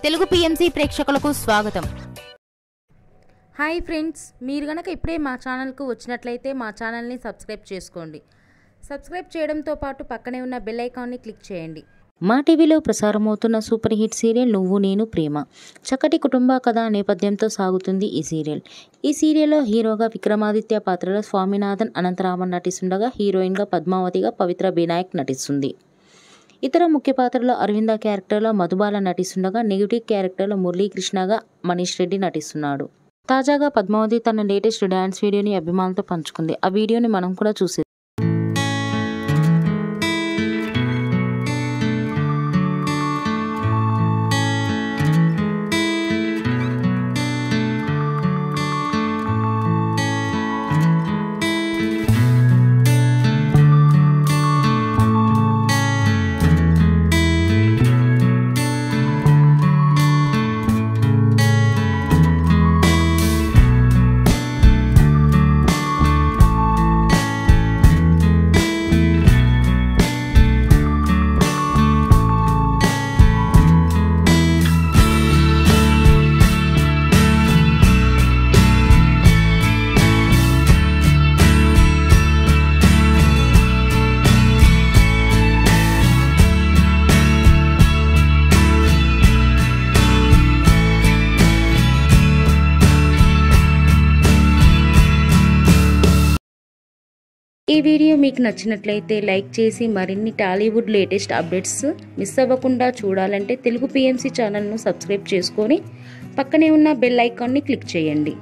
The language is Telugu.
తెలుగు పిఎంసి ప్రేక్షకులకు స్వాగతం. హాయ్ ఫ్రెండ్స్, మీరు గనక ఇప్పుడే మా ఛానల్కు వచ్చినట్లయితే మా ఛానల్ని సబ్స్క్రైబ్ చేసుకోండి. సబ్స్క్రైబ్ చేయడంతో పాటు పక్కనే ఉన్న బెల్ ఐకాన్ని క్లిక్ చేయండి. మా టీవీలో ప్రసారమవుతున్న సూపర్ హిట్ సీరియల్ నువ్వు నేను ప్రేమ. చక్కటి కుటుంబ కథ నేపథ్యంతో సాగుతుంది ఈ సీరియల్. ఈ సీరియల్లో హీరోగా విక్రమాదిత్య పాత్రలో స్వామినాథన్ అనంతరామన్ నటిస్తుండగా హీరోయిన్గా పద్మావతిగా పవిత్ర బినాయక్ నటిస్తుంది. ఇతర ముఖ్య పాత్రలో అరవింద క్యారెక్టర్లో మధుబాల నటిస్తుండగా నెగిటివ్ క్యారెక్టర్లో మురళీకృష్ణగా మనీష్ రెడ్డి నటిస్తున్నాడు. తాజాగా పద్మావతి తన లేటెస్ట్ డ్యాన్స్ వీడియోని అభిమానులతో పంచుకుంది. ఆ వీడియోని మనం కూడా చూసేది. ఈ వీడియో మీకు నచ్చినట్లయితే లైక్ చేసి మరిన్ని టాలీవుడ్ లేటెస్ట్ అప్డేట్స్ మిస్ అవ్వకుండా చూడాలంటే తెలుగు పిఎంసి ఛానల్ను సబ్స్క్రైబ్ చేసుకొని పక్కనే ఉన్న బెల్ ఐకాన్ని క్లిక్ చేయండి.